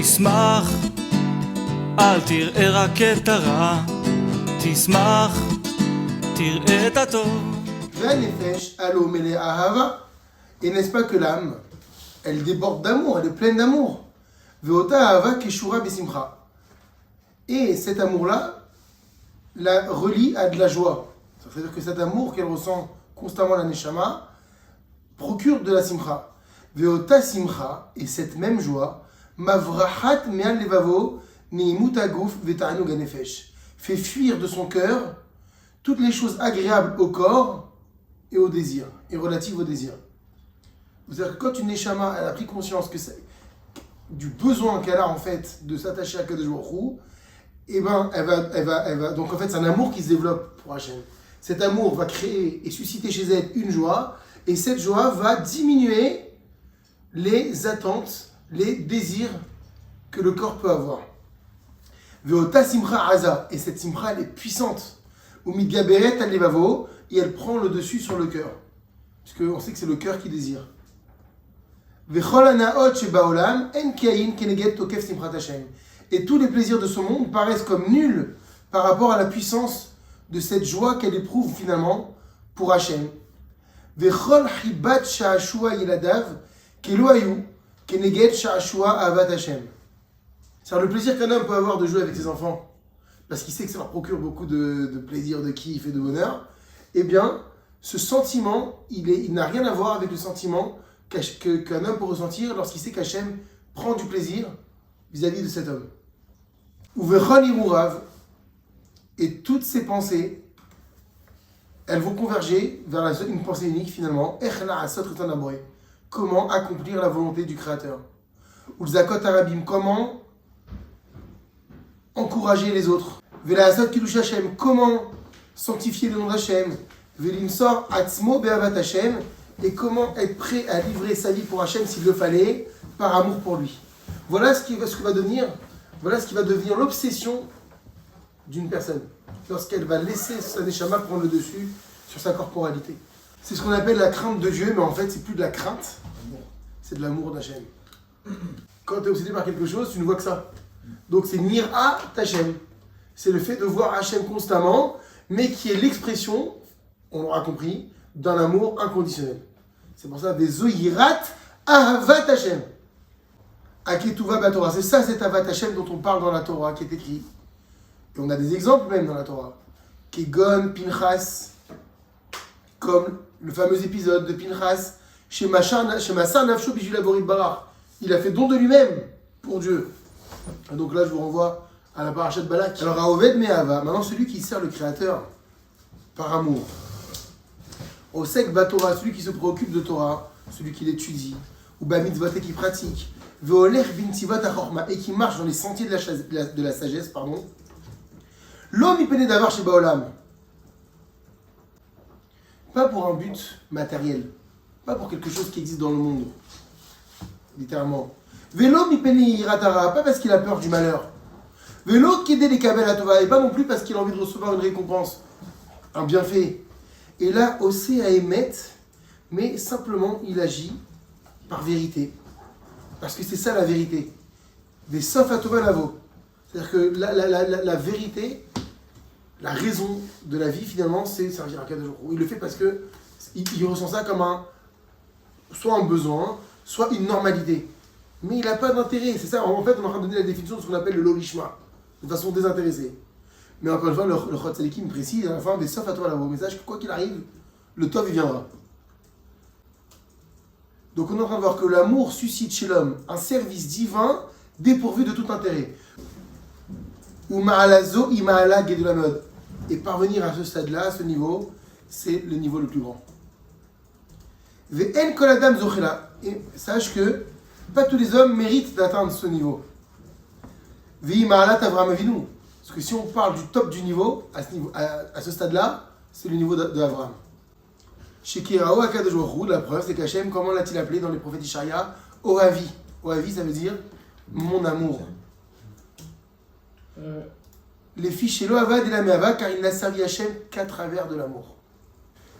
תשמח, אל תראה רק את הרע, תשמח, תראה את הטוב. והנפש הלא מלאה אהבה. Et n'est-ce pas que l'âme, elle déborde d'amour, elle est pleine d'amour. Ve'ota ahava keshura besimcha. Et cet amour-là la relie à de la joie. C'est-à-dire que cet amour qu'elle ressent constamment la neshama procure de la simcha. Ve'ota simcha, et cette même joie, mavrahat me'al levavo me'imut haguf ve'ta'anug hanefesh, fait fuir de son cœur toutes les choses agréables au corps et au désir, et relatives au désir. C'est-à-dire que quand une neshama elle a pris conscience que c'est du besoin qu'elle a en fait de s'attacher à Kadosh Baruch Hu, et ben elle va donc en fait c'est un amour qui se développe pour Hachem. Cet amour va créer et susciter chez elle une joie, et cette joie va diminuer les attentes, les désirs que le corps peut avoir. Ve'ota simcha aza, et cette simcha elle est puissante. Umidgaberet al levavo, et elle prend le dessus sur le cœur, puisque on sait que c'est le cœur qui désire. Vechol hanaot shebaolam en kain keneged tokef simchat Hashem. Et tous les plaisirs de ce monde paraissent comme nuls par rapport à la puissance de cette joie qu'elle éprouve finalement pour Hashem. Vechol chibat sha'ashua yeladav kelo hayu keneged sha'ashua avat Hashem. C'est-à-dire le plaisir qu'un homme peut avoir de jouer avec ses enfants, parce qu'il sait que ça leur procure beaucoup de plaisir, de kiff et de bonheur, eh bien, ce sentiment, il n'a rien à voir avec le sentiment qu'un homme peut ressentir lorsqu'il sait qu'Hachem prend du plaisir vis-à-vis de cet homme. Uvechol irurav, et toutes ces pensées, elles vont converger vers une pensée unique finalement. Comment accomplir la volonté du Créateur. Ulzakot arabim, comment encourager les autres. Velasot kidush Hashem, comment sanctifier le nom d'Hachem. Velimsor atzmo be'avat Hashem, et comment être prêt à livrer sa vie pour Hachem s'il le fallait, par amour pour lui. Voilà ce qui va devenir l'obsession d'une personne, lorsqu'elle va laisser sa neshama prendre le dessus sur sa corporalité. C'est ce qu'on appelle la crainte de Dieu, mais en fait c'est plus de la crainte, c'est de l'amour d'Hachem. Quand tu es obsédé par quelque chose, tu ne vois que ça. Donc c'est Nira Hachem. C'est le fait de voir Hachem constamment, mais qui est l'expression, on l'aura compris, d'un amour inconditionnel. C'est pour ça, des Zohirat Ahavat Hashem. Aketuva Batorah. C'est ça, cet Ahavat Hashem dont on parle dans la Torah, qui est écrit. Et on a des exemples même dans la Torah. Kegon, Pinchas, comme le fameux épisode de Pinchas, chez Masar Nafsho Bijul Aborit Barach. Il a fait don de lui-même pour Dieu. Et donc là, je vous renvoie à la parashat Balak. Alors, Aoved Me'ava, maintenant celui qui sert le Créateur par amour. Osek Batorah, celui qui se préoccupe de Torah, celui qui l'étudie, ou Bamitzvot et qui pratique, Veolech Bintivot Achorma, et qui marche dans les sentiers de la sagesse, pardon. L'homme y pénètre d'avoir chez Baolam. Pas pour un but matériel, pas pour quelque chose qui existe dans le monde, littéralement. Vélo mi péné iratara, pas parce qu'il a peur du malheur. Vélo qui aide les kabel à Tova, et pas non plus parce qu'il a envie de recevoir une récompense, un bienfait. Et là, osé à émettre, mais simplement il agit par vérité. Parce que c'est ça la vérité. Des sauf à Tova lavo. C'est-à-dire que la vérité, la raison de la vie finalement, c'est servir à Kadosh Baruch Hu. Il le fait parce que il ressent ça comme soit un besoin, soit une normalité. Mais il n'a pas d'intérêt. C'est ça, en fait, on est en train de donner la définition de ce qu'on appelle le lolishma, de façon désintéressée. Mais encore une fois, le Chod Tzadikim précise à la fin des sauf à toi là-haut. Mais sache que quoi qu'il arrive, le Tov il viendra. Donc on est en train de voir que l'amour suscite chez l'homme un service divin dépourvu de tout intérêt. Ou ma'alazo ima'ala gedulamod. Et parvenir à ce stade-là, à ce niveau, c'est le niveau le plus grand. Ve'en kol adam zochela. Et sache que pas tous les hommes méritent d'atteindre ce niveau. Ve'ima'alat Avraham Avinu. Parce que si on parle du top du niveau, à ce stade-là, c'est le niveau d'Avraham. Shekirao Akadosh Baruch Hu, la preuve, c'est qu'Hachem, comment l'a-t-il appelé dans les prophètes Ishaïa? Ohavi. Ohavi, ça veut dire mon amour. Les fiches chez l'Ohavad et la Me'ava, car il n'a servi Hachem qu'à travers de l'amour.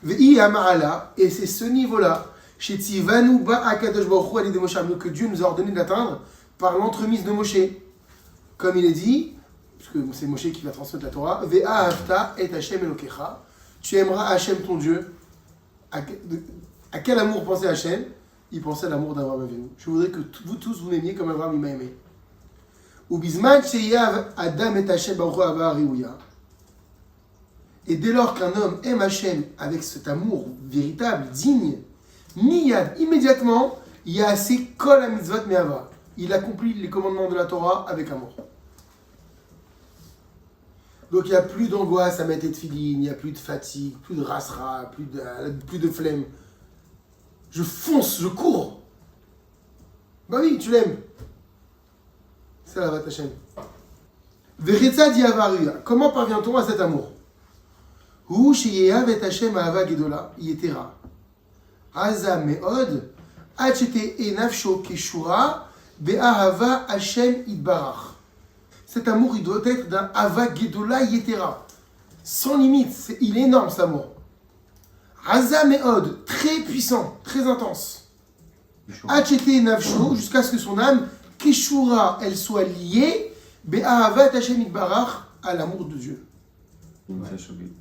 Ve'i Ama'ala, et c'est ce niveau-là, chez Tzivanu Ba Akadosh Baruch Hu, que Dieu nous a ordonné d'atteindre par l'entremise de Moshe. Comme il est dit, puisque c'est Moshe qui va transmettre la Torah, Ve'ahavta et Hashem Elokecha, tu aimeras Hashem ton Dieu. À quel amour pensait Hashem? Il pensait à l'amour d'Abraham Avinu. Je voudrais que vous tous vous m'aimiez comme Abraham il m'a aimé. Ou Bisman Sheyav Adam et Hashem Baruch Ava Riouya. Et dès lors qu'un homme aime Hashem avec cet amour véritable, digne, miyad, immédiatement, il y a assez kol à mitzvot me'ava. Il accomplit les commandements de la Torah avec amour. Donc il n'y a plus d'angoisse à mettre les tefilines, il n'y a plus de fatigue, plus de rasra, plus de flemme. Je fonce, je cours. Bah oui, tu l'aimes. C'est la vat Hashem. Veritza di avaruya. Comment parvient-on à cet amour? Hu sheyehav et Hashem ahava gedola yetera. Aza me'od ad shete nafsho keshura be'ahava Hashem itbarach. Cet amour, il doit être d'un Hava Gedola Yetera. Sans limite. Il est énorme, cet amour. Aza Me'od, très puissant, très intense. Hachete Nafsho, jusqu'à ce que son âme, Keshura, elle soit liée, Be'ahavat Hashem Itbarach, à l'amour de Dieu.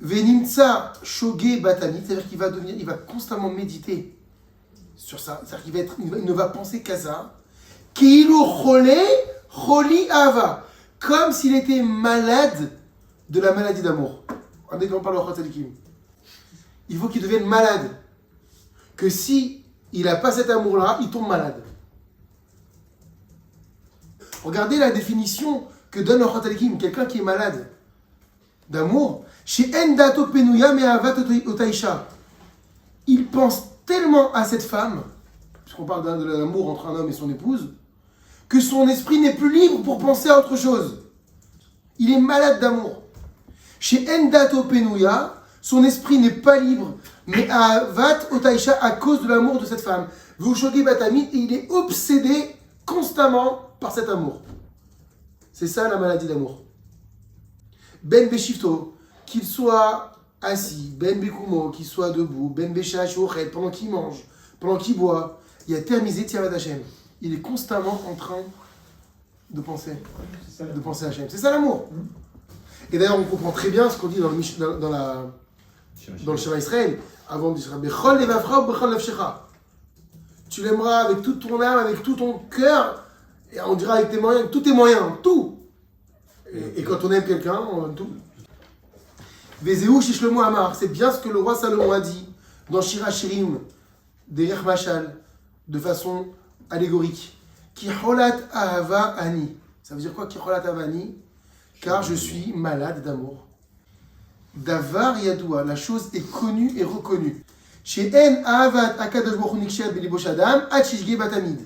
Venimtsa Shoge Batanit, c'est-à-dire il va constamment méditer sur ça. C'est-à-dire qu'il ne va penser qu'à ça. Keilu Chole, Choli Ava. Comme s'il était malade de la maladie d'amour. Dès qu'on parle au Chatzadikim. Il faut qu'il devienne malade. Que si il n'a pas cet amour-là, il tombe malade. Regardez la définition que donne le Chatzadikim, quelqu'un qui est malade d'amour. Chez Endato Penuya Me'avat Otaisha. Il pense tellement à cette femme, puisqu'on parle de l'amour entre un homme et son épouse, que son esprit n'est plus libre pour penser à autre chose. Il est malade d'amour. Chez Endato Penuya, son esprit n'est pas libre, mais à Vat Otaisha à cause de l'amour de cette femme. Vushogi Batamit, et il est obsédé constamment par cet amour. C'est ça la maladie d'amour. Ben Beshifto, qu'il soit assis, Ben Bekumo, qu'il soit debout, Ben Beshash Ochet, pendant qu'il mange, pendant qu'il boit, il y a termisé Tiavat Hashem. Il est constamment en train de penser à Hashem. C'est ça l'amour. Et d'ailleurs, on comprend très bien ce qu'on dit dans le Shema Israël, avant de dire Bechol levavcha ou bechol nafshecha. Tu l'aimeras avec toute ton âme, avec tout ton cœur, et on dira avec tes moyens, tous tes moyens, tout. Et quand on aime quelqu'un, on aime tout. Vezeu shishlomo amar, c'est bien ce que le roi Salomon a dit dans Shira Shirim, derrière Machal, de façon allégorique. Kiholat ahava ani. Ça veut dire quoi, Kiholat ahava ani? Car je suis malade d'amour. Davar yadoua, la chose est connue et reconnue. Chez En ahavat akadosh baruch hu nikshat belibosh adam ad shishge batamid.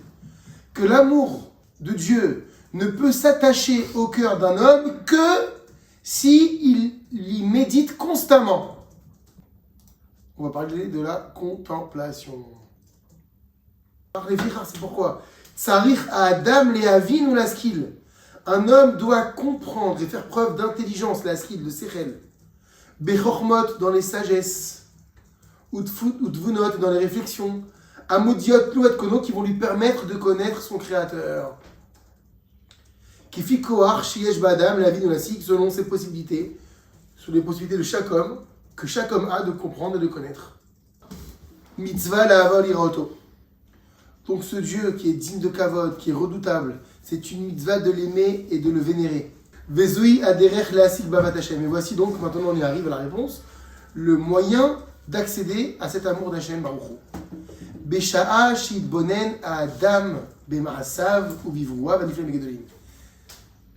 Que l'amour de Dieu ne peut s'attacher au cœur d'un homme que si il y médite constamment. On va parler de la contemplation. C'est pourquoi Tsarich à Adam lehavin ou la skill. Un homme doit comprendre et faire preuve d'intelligence, la skill, de sechel. Bechormot dans les sagesses, Utvunot dans les réflexions, Amodiot Louat Kono qui vont lui permettre de connaître son créateur. Kifi Koar Shiesh Badam la vie ou la skill selon ses possibilités, sur les possibilités de chaque homme, que chaque homme a de comprendre et de connaître. Mitzvah la avol iraoto. Donc ce Dieu qui est digne de kavod, qui est redoutable, c'est une mitzvah de l'aimer et de le vénérer. Vezui aderech laasik bavat Hashem. Et voici donc, maintenant on y arrive à la réponse, le moyen d'accéder à cet amour d'Hashem Baruch Hu. Besha'a shidbonen adam bema'asav ou bivroua vaniflem gedolim.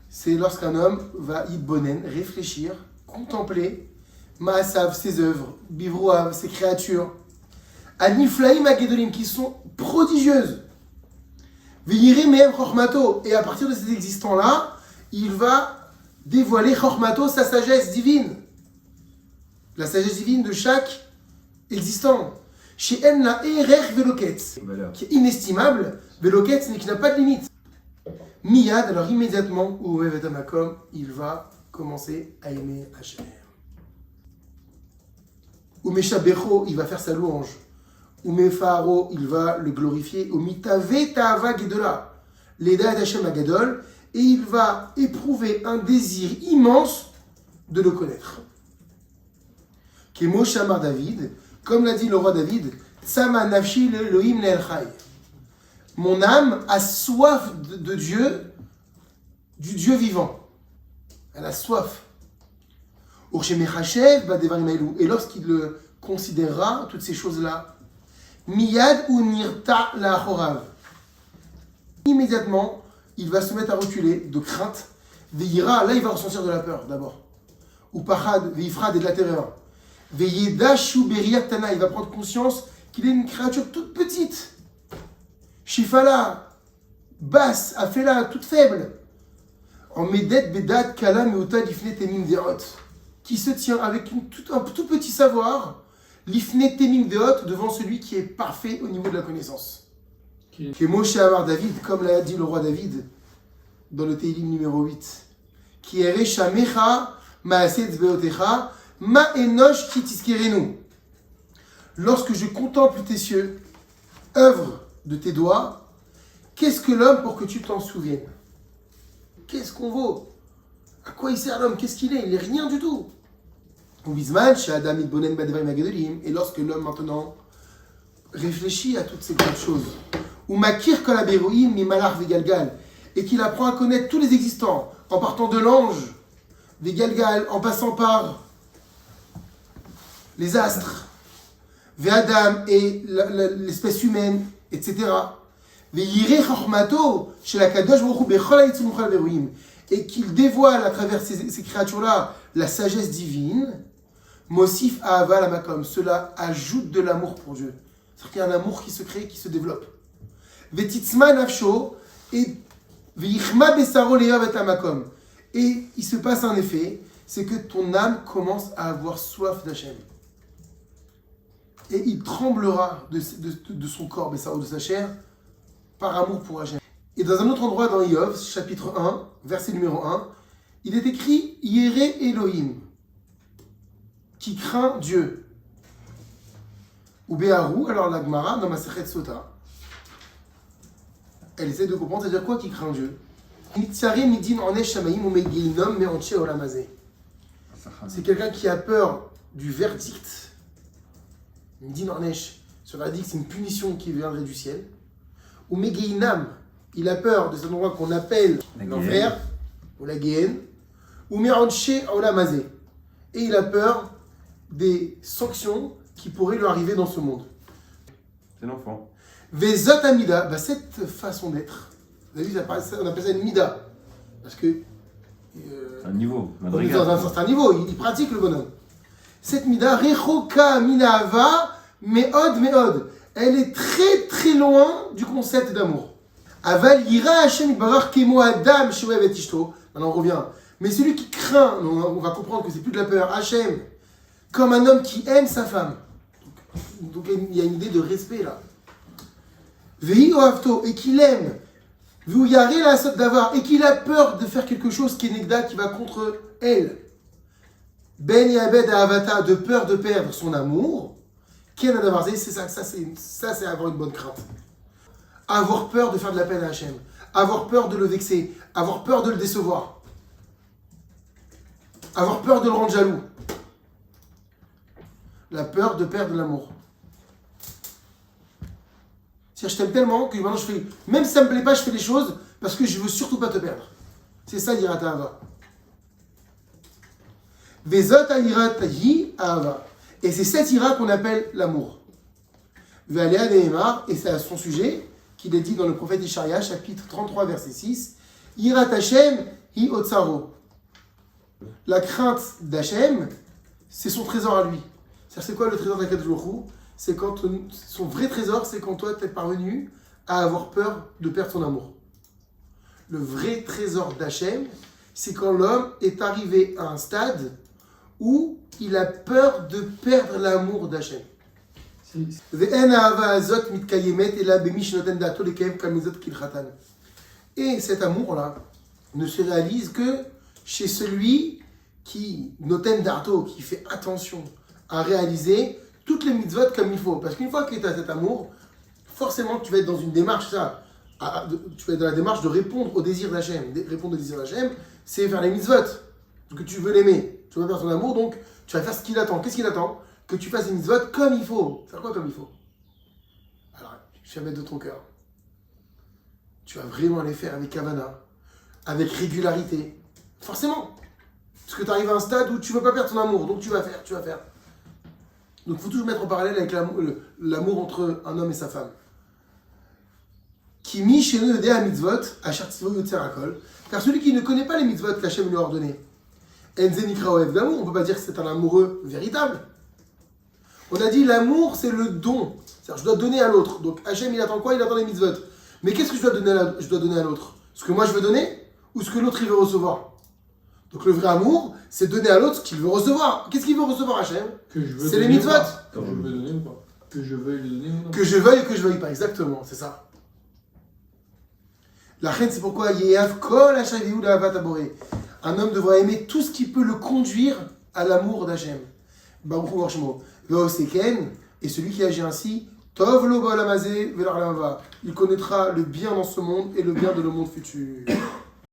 C'est lorsqu'un homme va yidbonen, réfléchir, contempler ma'asav, ses œuvres, bivroua, ses créatures, Aniflaim Agedolim, qui sont prodigieuses. Veyire mehem chormato. Et à partir de cet existant-là, il va dévoiler chormato, sa sagesse divine. La sagesse divine de chaque existant. Chez En la erech veloketz, qui est inestimable, veloketz, mais qui n'a pas de limite. Miyad, alors immédiatement, il va commencer à aimer Hashem. Ou Meshabecho, il va faire sa louange. Ou Mefaro, il va le glorifier. Ou Mitave Ta'ava Gedola. l'Eda et Hashem Agadol, et il va éprouver un désir immense de le connaître. Kemo Shamar David, comme l'a dit le roi David, Tsama Nafshi Elohim Le'el Chai. Mon âme a soif de Dieu, du Dieu vivant. Elle a soif. Et lorsqu'il considérera toutes ces choses-là, Miyad ou Nirta la Chorav. Immédiatement, il va se mettre à reculer de crainte. Veillira, là il va ressentir de la peur d'abord. Ou Pachad, Veifrad et de la terreur. Veilleda Shuberiat Tana, il va prendre conscience qu'il est une créature toute petite. Shifala, basse, Afela, toute faible. En Medet Bedat Kala Meuta Lifne Temim Deot, qui se tient avec un tout petit savoir, Lifne Temim Deot, devant celui qui est parfait au niveau de la connaissance. Qui est Moshe Amar David, comme l'a dit le roi David dans le Teilim numéro 8. Qui est Recha Mecha Maaset Zbeotecha Ma Enosh Kitiskerenu. Lorsque je contemple tes cieux, œuvre de tes doigts, qu'est-ce que l'homme pour que tu t'en souviennes? Qu'est-ce qu'on vaut? À quoi il sert l'homme? Qu'est-ce qu'il est? Il n'est rien du tout. Et lorsque l'homme maintenant réfléchit à toutes ces grandes choses, et qu'il apprend à connaître tous les existants, en partant de l'ange, des Galgal, en passant par les astres, Adam et l'espèce humaine, etc. Et qu'il dévoile à travers ces créatures-là la sagesse divine, Mosif Ahava la Makom, cela ajoute de l'amour pour Dieu. C'est-à-dire qu'il y a un amour qui se crée, qui se développe. Vetitzma Nafsho, et Veichma Besaro Leav et Makom. Et il se passe un effet, c'est que ton âme commence à avoir soif d'Hachem. Et il tremblera de son corps, Besaro, de sa chair, par amour pour Hachem. Et dans un autre endroit dans Iov, chapitre 1, verset numéro 1, il est écrit Yéré Elohim, qui craint Dieu. Ou Béharou, alors la Gemara, dans Masechet Sota, elle essaie de comprendre, c'est-à-dire quoi qui craint Dieu? C'est quelqu'un qui a peur du verdict. Midin Ornesh, ce verdict, c'est une punition qui viendrait du ciel. Ou Megeinam, il a peur de cet endroit qu'on appelle l'enfer, ou la Géhen. Ou Meranche Olamazé, et il a peur des sanctions qui pourraient lui arriver dans ce monde. C'est l'enfant. Vezot Amida, cette façon d'être, vous avez vu, on appelle ça une Mida, parce que un niveau, dans un certain niveau, il pratique le bonhomme. Cette Mida, Rechoka Minava, Meod, elle est très très loin du concept d'amour. Aval Yira Hashem Ibarach Kemo Adam Shoev et Ishto. Alors on revient. Mais celui qui craint, on va comprendre que c'est plus de la peur, Hachem, comme un homme qui aime sa femme. Donc il y a une idée de respect là. Vehi Ohavto, et qu'il aime, Vuyare la sot d'avoir, et qu'il a peur de faire quelque chose qui est Negda, qui va contre elle. Ben Yabed Ahavata, de peur de perdre son amour. Ken Adavarze, c'est ça, c'est avoir une bonne crainte. Avoir peur de faire de la peine à Hachem, avoir peur de le vexer, avoir peur de le décevoir. Avoir peur de le rendre jaloux. La peur de perdre l'amour. C'est-à-dire, je t'aime tellement que maintenant je fais, même si ça me plaît pas, je fais les choses parce que je veux surtout pas te perdre. C'est ça Yirat Ahava. Vezot Yirat Ahava. Et c'est cette ira qu'on appelle l'amour. Ve'alea Nehemar, et c'est à son sujet qu'il est dit dans le prophète Ishaïa, chapitre 33, verset 6, Yirat Hashem hi otsaro. La crainte d'Hachem, c'est son trésor à lui. C'est quoi le trésor d'Akadosh Baruch Hu? C'est quand son vrai trésor, c'est quand toi t'es parvenu à avoir peur de perdre son amour. Le vrai trésor d'Hachem, c'est quand l'homme est arrivé à un stade où il a peur de perdre l'amour d'Hachem. Et cet amour-là ne se réalise que chez celui qui, noten d'arto, qui fait attention à réaliser toutes les mitzvot comme il faut. Parce qu'une fois que tu as cet amour, forcément tu vas être dans une démarche, ça. tu vas être dans la démarche de répondre au désir d'Hachem. Répondre au désir d'Hachem, c'est faire les mitzvot. Parce que tu veux l'aimer. Tu veux faire son amour, donc tu vas faire ce qu'il attend. Qu'est-ce qu'il attend? Que tu fasses les mitzvot comme il faut. Faire quoi comme il faut? Alors, tu vas mettre de ton cœur. Tu vas vraiment les faire avec Havana, avec régularité. Forcément. Parce que tu arrives à un stade où tu ne veux pas perdre ton amour, donc tu vas faire. Donc il faut toujours mettre en parallèle avec l'amour entre un homme et sa femme. Qui mit chez nous le à mitzvot, à Shartivo Yotzerakol, car celui qui ne connaît pas les mitzvot qu'Hachem lui a ordonné, Enze Nikra Oev d'amour, on ne peut pas dire que c'est un amoureux véritable. On a dit l'amour c'est le don, c'est-à-dire je dois donner à l'autre. Donc Hachem il attend quoi? Il attend les mitzvot. Mais qu'est-ce que je dois donner à l'autre? Ce que moi je veux donner ou ce que l'autre il veut recevoir? Donc le vrai amour, c'est donner à l'autre ce qu'il veut recevoir. Qu'est-ce qu'il veut recevoir Hachem? C'est les mitzvot. Que je veux donner ou pas? Que je veuille le donner ou non? Que je veuille ou que je veuille pas, exactement, c'est ça. La reine, c'est pourquoi Yehav Kol Hashaviou Lahavat Aboré. Un homme devra aimer tout ce qui peut le conduire à l'amour d'Hachem. Baruch Hu Shmo. Ve'oseken, et celui qui agit ainsi, Tov lo ba'olam hazeh ve'lo olam haba. Il connaîtra le bien dans ce monde et le bien de le monde futur.